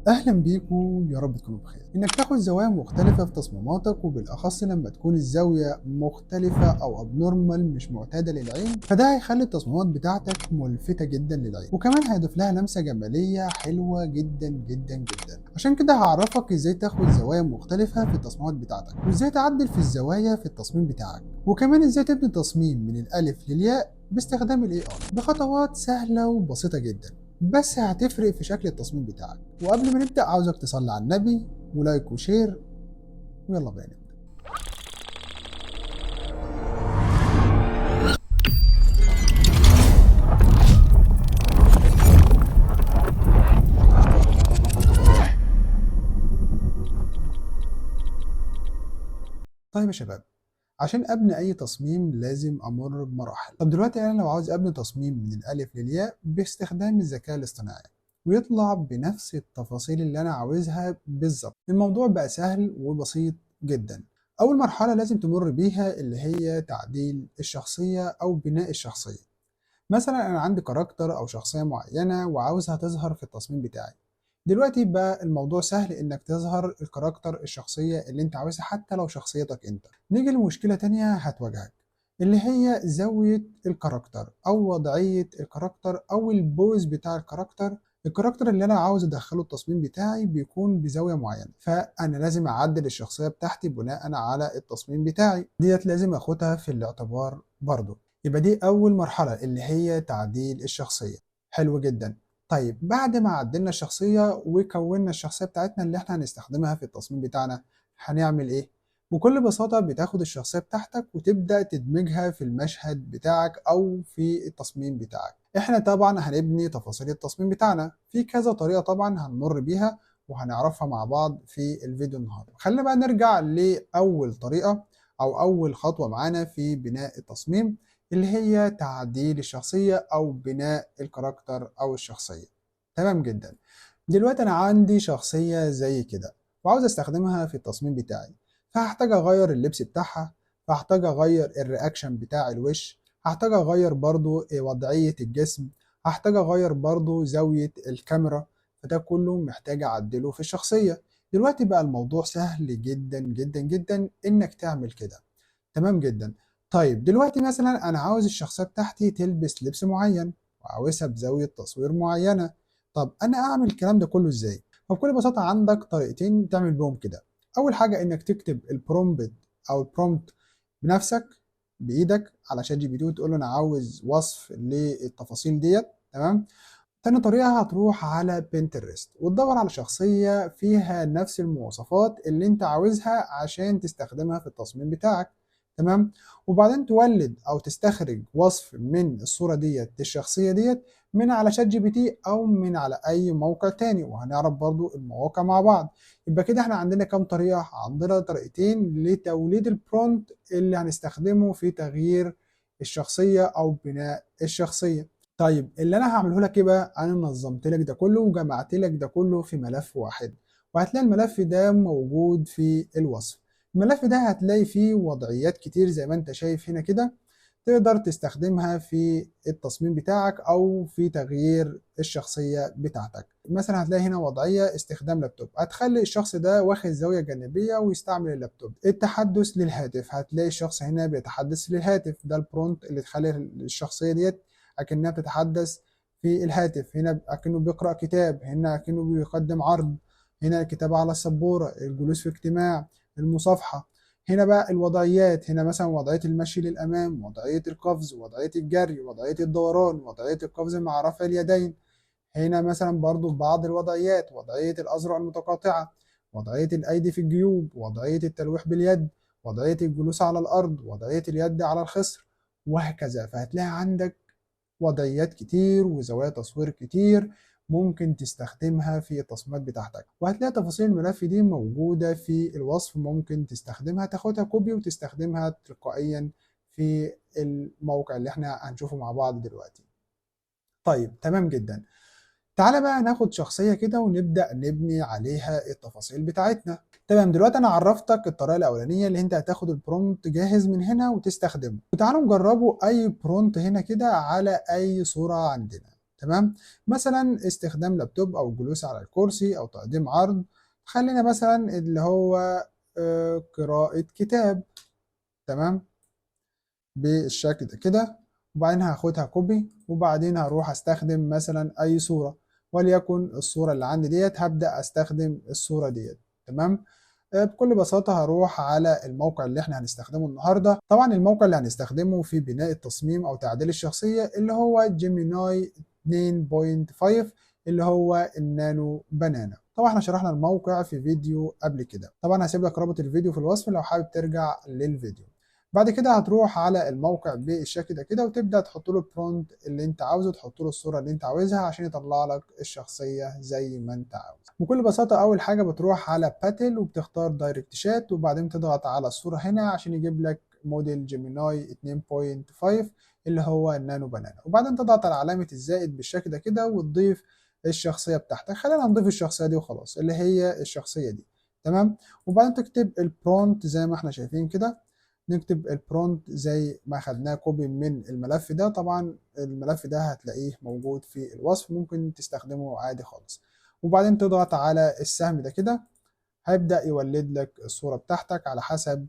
أهلا بيكم، يا رب تكونوا بخير. إنك تاخد زوايا مختلفة في تصميماتك، وبالأخص لما تكون الزاوية مختلفة أو أبنورمال مش معتادة للعين، فده هيخلي التصميمات بتاعتك ملفتة جدا للعين، وكمان هيضيف لها لمسة جمالية حلوة جدا جدا جدا. عشان كده هعرفك إزاي تاخد زوايا مختلفة في التصميمات بتاعتك، وإزاي تعدل في الزوايا في التصميم بتاعك، وكمان إزاي تبني تصميم من الألف للياء باستخدام ال AI بخطوات سهلة وبسيطة جدا، بس هتفرق في شكل التصميم بتاعك. وقبل ما نبدأ عاوزك تصلي على النبي ولايك وشير، ويلا بينا نبدأ. طيب يا شباب، عشان أبني أي تصميم لازم أمر بمراحل. طب دلوقتي أنا لو عاوز أبني تصميم من الألف للياء باستخدام الذكاء الاصطناعي ويطلع بنفس التفاصيل اللي أنا عاوزها بالظبط، الموضوع بقى سهل وبسيط جدا. أول مرحلة لازم تمر بيها اللي هي تعديل الشخصية أو بناء الشخصية. مثلا أنا عندي كاركتر أو شخصية معينة وعاوزها تظهر في التصميم بتاعي. دلوقتي بقى الموضوع سهل إنك تظهر الكاركتر الشخصية اللي أنت عاوزها حتى لو شخصيتك أنت. نيجي لمشكلة تانية هتواجهك، اللي هي زاوية الكاركتر أو وضعية الكاركتر أو البوز بتاع الكاركتر. الكاركتر اللي أنا عاوز أدخله التصميم بتاعي بيكون بزاوية معينة، فأنا لازم أعدل الشخصية بتاعتي بناء على التصميم بتاعي. ديت لازم أخدها في الاعتبار برضو. يبقى دي أول مرحلة اللي هي تعديل الشخصية. حلو جدا. طيب بعد ما عدلنا الشخصية وكونا الشخصية بتاعتنا اللي احنا هنستخدمها في التصميم بتاعنا، هنعمل ايه؟ بكل بساطة بتاخد الشخصية بتاعتك وتبدأ تدمجها في المشهد بتاعك أو في التصميم بتاعك. احنا طبعا هنبني تفاصيل التصميم بتاعنا في كذا طريقة طبعا هنمر بيها وهنعرفها مع بعض في الفيديو النهاردة. خلينا بقى نرجع لأول طريقة أو أول خطوة معانا في بناء التصميم، اللي هي تعديل الشخصية أو بناء الكاركتر أو الشخصية. تمام جدا. دلوقتي أنا عندي شخصية زي كده وعاوز أستخدمها في التصميم بتاعي، فهحتاج أغير اللبس بتاعها، فهحتاج أغير الرياكشن بتاع الوش، هحتاج أغير برضو وضعية الجسم، هحتاج أغير برضو زاوية الكاميرا، فده كله محتاج أعدله في الشخصية. دلوقتي بقى الموضوع سهل جدا جدا جدا إنك تعمل كده. تمام جدا. طيب دلوقتي مثلا انا عاوز الشخصيه بتاعتي تلبس لبس معين وعاوزها بزاويه تصوير معينه. طب انا اعمل الكلام ده كله ازاي؟ فبكل بساطه عندك طريقتين تعمل بهم كده. اول حاجه انك تكتب البرومبت او البرومبت بنفسك بايدك على شات جي بي تي وتقول له انا عاوز وصف للتفاصيل ديت. تمام. تاني طريقة هتروح على بنترست وتدور على شخصية فيها نفس المواصفات اللي انت عاوزها عشان تستخدمها في التصميم بتاعك. تمام. وبعدين تولد او تستخرج وصف من الصورة ديت للشخصية ديت من على شات جي بي تي او من على اي موقع تاني، وهنعرف برضو المواقع مع بعض. يبقى كده احنا عندنا كام طريقة؟ عندنا طريقتين لتوليد البرونت اللي هنستخدمه في تغيير الشخصية او بناء الشخصية. طيب اللي انا هعمله لك ايه بقى؟ انا نظمت لك ده كله وجمعت لك ده كله في ملف واحد، وهتلاقي الملف ده موجود في الوصف. الملف ده هتلاقي فيه وضعيات كتير زي ما انت شايف هنا كده، تقدر تستخدمها في التصميم بتاعك او في تغيير الشخصية بتاعتك. مثلا هتلاقي هنا وضعية استخدام لابتوب، هتخلي الشخص ده واخد زاوية جانبية ويستعمل اللابتوب. التحدث للهاتف، هتلاقي الشخص هنا بيتحدث للهاتف، ده البرونت اللي تخلي الشخصية ديت أكنها بتتحدث في الهاتف. هنا أكنه بيقرأ كتاب، هنا أكنه بيقدم عرض، هنا الكتابة على السبورة، الجلوس في اجتماع، المصافحة. هنا بقى الوضعيات، هنا مثلا وضعية المشي للأمام، وضعية القفز، وضعية الجري، وضعية الدوران، وضعية القفز مع رفع اليدين. هنا مثلا برضو بعض الوضعيات، وضعية الأذرع المتقاطعة، وضعية الأيدي في الجيوب، وضعية التلويح باليد، وضعية الجلوس على الأرض، وضعية اليد على الخصر، وهكذا. فهتلاقي عندك وضعيات كتير وزوايا تصوير كتير ممكن تستخدمها في التصميمات بتاعتك، وهتلاقي تفاصيل الملف دي موجودة في الوصف، ممكن تستخدمها تاخدها كوبي وتستخدمها تلقائيا في الموقع اللي احنا هنشوفه مع بعض دلوقتي. طيب تمام جدا. تعالى بقى ناخد شخصية كده ونبدأ نبني عليها التفاصيل بتاعتنا. تمام. دلوقتي أنا عرفتك الطريقة الأولانية اللي أنت هتاخد البرومبت جاهز من هنا وتستخدمه، وتعالوا نجربه أي برومبت هنا كده على أي صورة عندنا. تمام. مثلا استخدام لابتوب او الجلوس على الكرسي او تقديم عرض. خلينا مثلا اللي هو قراءة كتاب. تمام، بالشكل ده كده. وبعدين هاخدها كوبي، وبعدين هروح استخدم مثلا اي صورة، وليكن الصورة اللي عندي ديت هبدأ استخدم الصورة ديت. تمام. بكل بساطة هروح على الموقع اللي احنا هنستخدمه النهاردة. طبعا الموقع اللي هنستخدمه في بناء التصميم او تعديل الشخصية اللي هو جيميناي 2.5 اللي هو النانو بنانا. طبعا احنا شرحنا الموقع في فيديو قبل كده، طبعا هسيب لك رابط الفيديو في الوصف لو حابب ترجع للفيديو. بعد كده هتروح على الموقع بالشكل ده كده، وتبدأ تحط له البرومبت اللي انت عاوزه، تحط له الصورة اللي انت عاوزها عشان يطلع لك الشخصية زي ما انت عاوز. بكل بساطة أول حاجة بتروح على باتل وبتختار دايركت شات، وبعدين تضغط على الصورة هنا عشان يجيب لك موديل جيميناي 2.5 اللي هو النانو بنانا، وبعدين تضغط على علامة الزائد بالشكل ده كده وتضيف الشخصية بتاعتك. خلينا نضيف الشخصية دي وخلاص، اللي هي الشخصية دي. تمام. وبعدين تكتب البرومبت زي ما احنا شايفين كده، نكتب البرومبت زي ما خدناه كوبي من الملف ده. طبعا الملف ده هتلاقيه موجود في الوصف، ممكن تستخدمه عادي خالص. وبعدين تضغط على السهم ده كده، هيبدأ يولد لك الصورة بتاعتك على حسب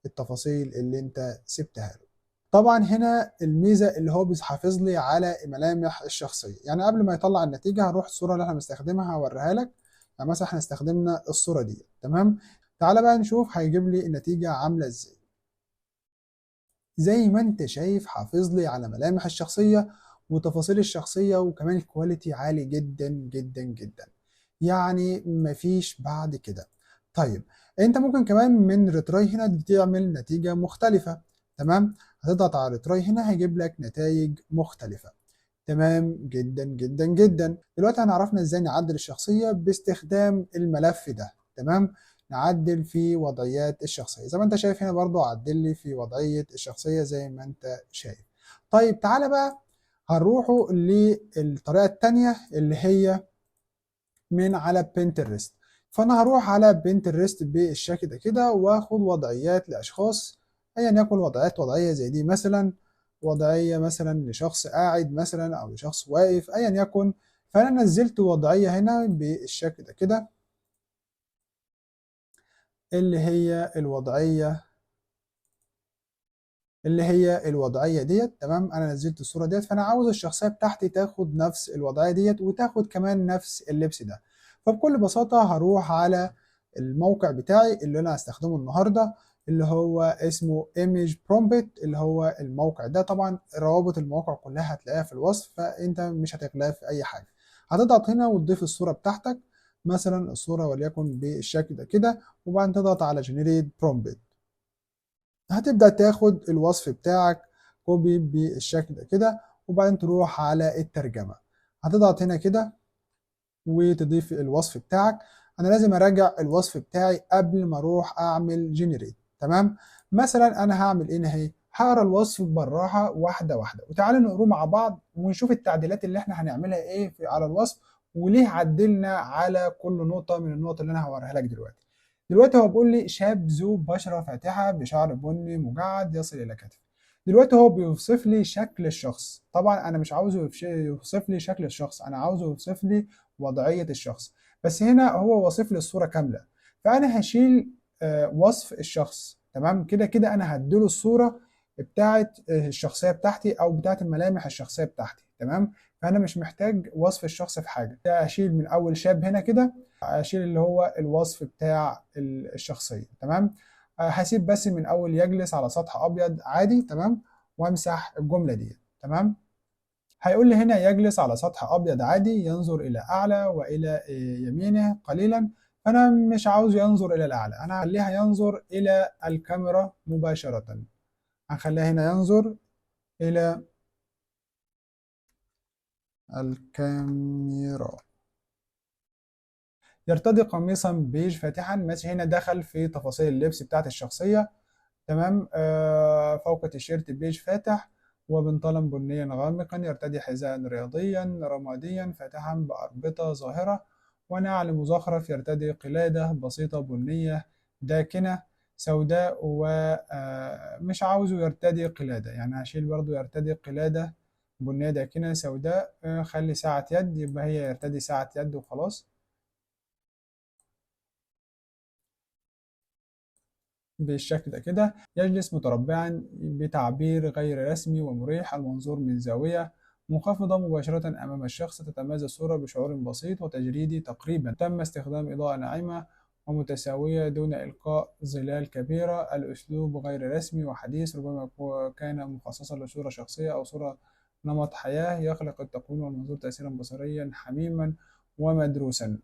التفاصيل اللي انت سبتها له. طبعا هنا الميزة اللي هو بيحافظ لي على ملامح الشخصية. يعني قبل ما يطلع النتيجة هنروح الصورة اللي احنا بنستخدمها هوريها لك. يعني مثلا احنا استخدمنا الصورة دي. تمام. تعالى بقى نشوف هيجيب لي النتيجة عاملة ازاي. زي ما انت شايف حافظ لي على ملامح الشخصية وتفاصيل الشخصية، وكمان الكواليتي عالي جدا جدا جدا، يعني مفيش بعد كده. طيب انت ممكن كمان من ريتراي هنا تعمل نتيجة مختلفة. تمام. هتضغط على ريتراي هنا هيجيب لك نتائج مختلفة. تمام جدا جدا جدا. دلوقتي هنعرفنا ازاي نعدل الشخصية باستخدام الملف ده. تمام. نعدل في وضعيات الشخصية زي ما انت شايف هنا، برضو عدل لي في وضعية الشخصية زي ما انت شايف. طيب تعالى بقى هنروحوا للطريقة التانية اللي هي من على بنترست. فانا هروح على بنترست بالشكل ده كده واخد وضعيات لاشخاص، ايا يكن وضعيات وضعيه زي دي، مثلا وضعيه مثلا لشخص قاعد مثلا او لشخص واقف ايا يكن. فانا نزلت وضعيه هنا بالشكل ده كده اللي هي الوضعيه ديت. تمام. انا نزلت الصوره ديت، فانا عاوز الشخصيه بتاعتي تاخد نفس الوضعيه ديت وتاخد كمان نفس اللبس ده. فبكل بساطه هروح على الموقع بتاعي اللي انا هستخدمه النهارده اللي هو اسمه Image Prompt اللي هو الموقع ده. طبعا روابط المواقع كلها هتلاقيها في الوصف، فانت مش هتغلاها في اي حاجه. هتضغط هنا وتضيف الصوره بتاعتك، مثلا الصوره وليكن بالشكل ده كده، وبعدين تضغط على Generate Prompt. هتبدأ تاخد الوصف بتاعك كوبي بالشكل ده كده، وبعدين تروح على الترجمة. هتضغط هنا كده وتضيف الوصف بتاعك. انا لازم اراجع الوصف بتاعي قبل ما اروح اعمل جنريت. تمام. مثلا انا هعمل ايه اهي، هقرا الوصف بالراحه واحده واحده، وتعالوا نقروه مع بعض ونشوف التعديلات اللي احنا هنعملها ايه على الوصف، وليه عدلنا على كل نقطه من النقط اللي انا هوريها لك دلوقتي. دلوقتي هو بيقول لي شاب ذو بشره فاتحه بشعر بني مجعد يصل الى كتف. دلوقتي هو بيوصف لي شكل الشخص. طبعا انا مش عاوزه يوصف لي شكل الشخص، انا عاوزه يوصف لي وضعية الشخص. بس هنا هو واصف لي الصورة كاملة، فأنا هشيل وصف الشخص. تمام. كده كده أنا هديله الصورة بتاعة الشخصية بتاعتي أو بتاعة الملامح الشخصية بتاعتي. تمام. فأنا مش محتاج وصف الشخص في حاجة. ده أشيل من أول شاب هنا كده، أشيل اللي هو الوصف بتاع الشخصية. تمام. هسيب بس من أول يجلس على سطح أبيض عادي. تمام. وأمسح الجملة دي. تمام. هيقول لي هنا يجلس على سطح أبيض عادي ينظر إلى أعلى وإلى يمينه قليلا. فأنا مش عاوز ينظر إلى الأعلى، أنا هخليها ينظر إلى الكاميرا مباشرة. هخليها هنا ينظر إلى الكاميرا. يرتدي قميصا بيج فاتحا. ماشي، هنا دخل في تفاصيل اللبس بتاعت الشخصية. تمام. فوق تيشيرت بيج فاتح وبنطلون بنيا غامقا. يرتدي حذاء رياضيا رماديا فاتحا بأربطة ظاهرة ونعل مزخرف. يرتدي قلادة بسيطة بنية داكنة سوداء، ومش عاوزه يرتدي قلادة، يعني هشيل برضو يرتدي قلادة بنية داكنة سوداء، خلي ساعة يد، يبقى هي يرتدي ساعة يد وخلاص بالشكل ده كده. يجلس متربعا بتعبير غير رسمي ومريح، المنظور من زاوية منخفضة مباشرة أمام الشخص، تتميز الصورة بشعور بسيط وتجريدي تقريبا. تم استخدام إضاءة ناعمة ومتساوية دون إلقاء ظلال كبيرة. الأسلوب غير رسمي وحديث، ربما كان مخصصا لصورة شخصية أو صورة نمط حياة. يخلق التقويم والمنظور تأثيرا بصريا حميما ومدروسا.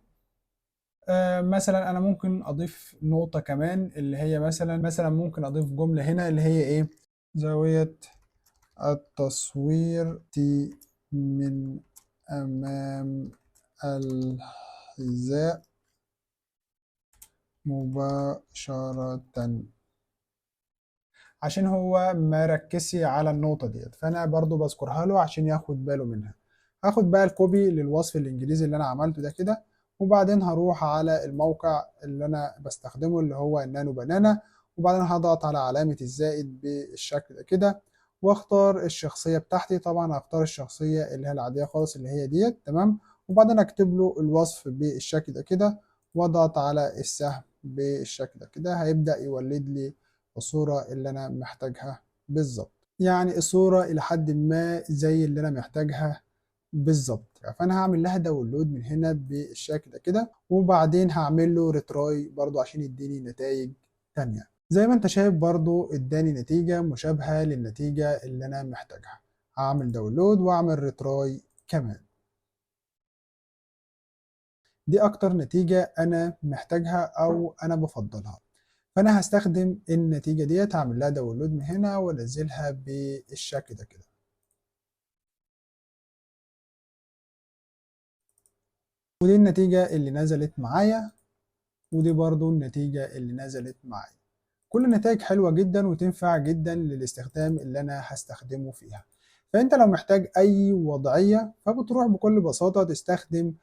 مثلا انا ممكن اضيف نقطة كمان، اللي هي مثلا ممكن اضيف جملة هنا اللي هي ايه: زاوية التصوير تي من امام الحذاء مباشرة، عشان هو ما ركزش على النقطة ديت، فانا برضو بذكرها له عشان ياخد باله منها. هاخد بقى الكوبي للوصف الانجليزي اللي انا عملته ده كده، وبعدين هروح على الموقع اللي انا بستخدمه اللي هو النانو بنانا، وبعدين هضغط على علامة الزائد بالشكل ده كده، واختار الشخصية بتاعتي. طبعا هختار الشخصية اللي هي العادية خالص اللي هي ديت، تمام. وبعدين اكتب له الوصف بالشكل ده كده، واضغط على السهم بالشكل ده كده، هيبدأ يولد لي الصورة اللي أنا محتاجها بالظبط. يعني الصورة إلى حد ما زي اللي أنا محتاجها بالظبط. فأنا هعمل لها داونلود من هنا بالشكل ده كده، وبعدين هعمل له ريتراي برضو عشان يديني نتائج تانية. زي ما انت شايف برضو اداني نتيجة مشابهة للنتيجة اللي أنا محتاجها. هعمل داونلود وأعمل ريتراي كمان. دي أكتر نتيجة أنا محتاجها أو أنا بفضلها، فانا هستخدم النتيجه ديت، هعمل لها داونلود من هنا وانزلها بالشكل ده كده. ودي النتيجه اللي نزلت معايا، ودي برضو النتيجه اللي نزلت معايا. كل النتائج حلوه جدا وتنفع جدا للاستخدام اللي انا هستخدمه فيها. فانت لو محتاج اي وضعيه فبتروح بكل بساطه تستخدم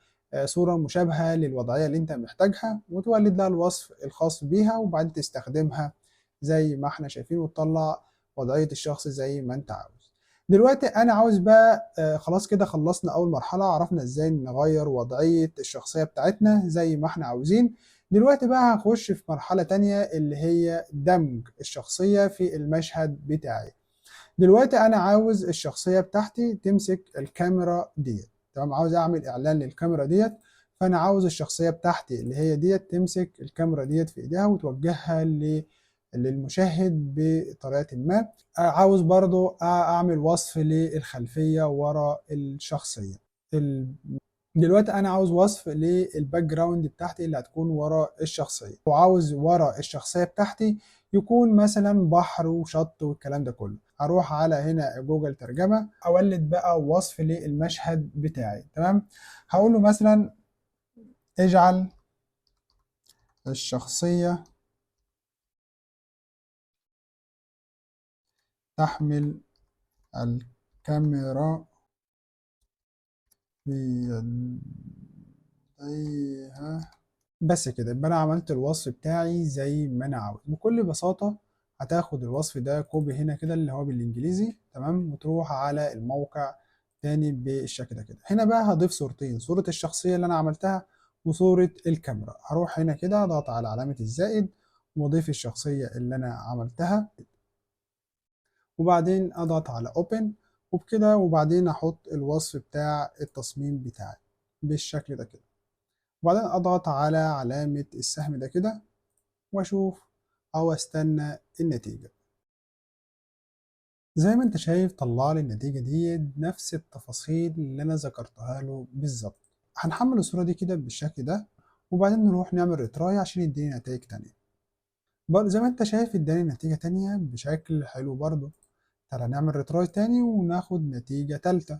صوره مشابهه للوضعيه اللي انت محتاجها، وتولد لها الوصف الخاص بيها، وبعدين تستخدمها زي ما احنا شايفين، وتطلع وضعيه الشخص زي ما انت عاوز. دلوقتي انا عاوز بقى خلاص كده خلصنا اول مرحله، عرفنا ازاي نغير وضعيه الشخصيه بتاعتنا زي ما احنا عاوزين. دلوقتي بقى هخش في مرحلة تانية اللي هي دمج الشخصية في المشهد بتاعي. دلوقتي أنا عاوز الشخصية بتاعتي تمسك الكاميرا ديت، تمام. عاوز أعمل إعلان للكاميرا ديت، فأنا عاوز الشخصية بتاعتي اللي هي ديت تمسك الكاميرا ديت في إيديها وتوجهها للمشاهد بطريقة ما. عاوز برضو أعمل وصف للخلفية ورا الشخصية. دلوقتي انا عاوز وصف للباك جراوند بتاعتي اللي هتكون ورا الشخصيه، وعاوز ورا الشخصيه بتاعتي يكون مثلا بحر وشط والكلام ده كله. هروح على هنا جوجل ترجمه، اولد بقى وصف للمشهد بتاعي، تمام. هقول له مثلا اجعل الشخصيه تحمل الكاميرا في يديها. بس كده يبقى انا عملت الوصف بتاعي زي ما انا عاوز. بكل بساطة هتاخد الوصف ده كوبي هنا كده اللي هو بالانجليزي، تمام، وتروح على الموقع تاني بالشكل ده كده. هنا بقى هضيف صورتين: صورة الشخصية اللي انا عملتها وصورة الكاميرا. هروح هنا كده اضغط على علامة الزائد واضيف الشخصية اللي انا عملتها، وبعدين اضغط على اوبن وبكده، وبعدين احط الوصف بتاع التصميم بتاعي بالشكل ده كده، وبعدين اضغط على علامة السهم ده كده واشوف او استنى النتيجة. زي ما انت شايف طلع لي النتيجة دي نفس التفاصيل اللي انا ذكرتها له بالظبط. هنحمل الصورة دي كده بالشكل ده، وبعدين نروح نعمل ريتراي عشان يديني نتائج تانية. برضه زي ما انت شايف اداني نتيجة تانية بشكل حلو برضه. تعالى نعمل ريتراي تاني وناخد نتيجة تالتة.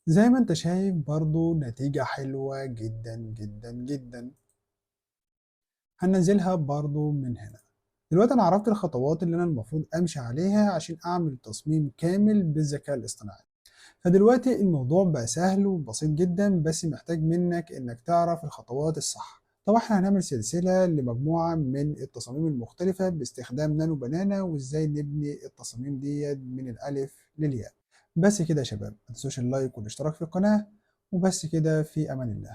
زي ما انت شايف برضه نتيجة حلوة جدا جدا جدا. هننزلها برضه من هنا. دلوقتي انا عرفت الخطوات اللي انا المفروض امشي عليها عشان اعمل تصميم كامل بالذكاء الاصطناعي. فدلوقتي الموضوع بقى سهل وبسيط جدا، بس محتاج منك انك تعرف الخطوات الصح. طبعا احنا هنعمل سلسلة لمجموعة من التصاميم المختلفة باستخدام نانو بنانا، وازاي نبني التصاميم دي من الالف للياء. بس كده يا شباب، ما تنسوش اللايك والاشتراك في القناة، وبس كده، في أمان الله.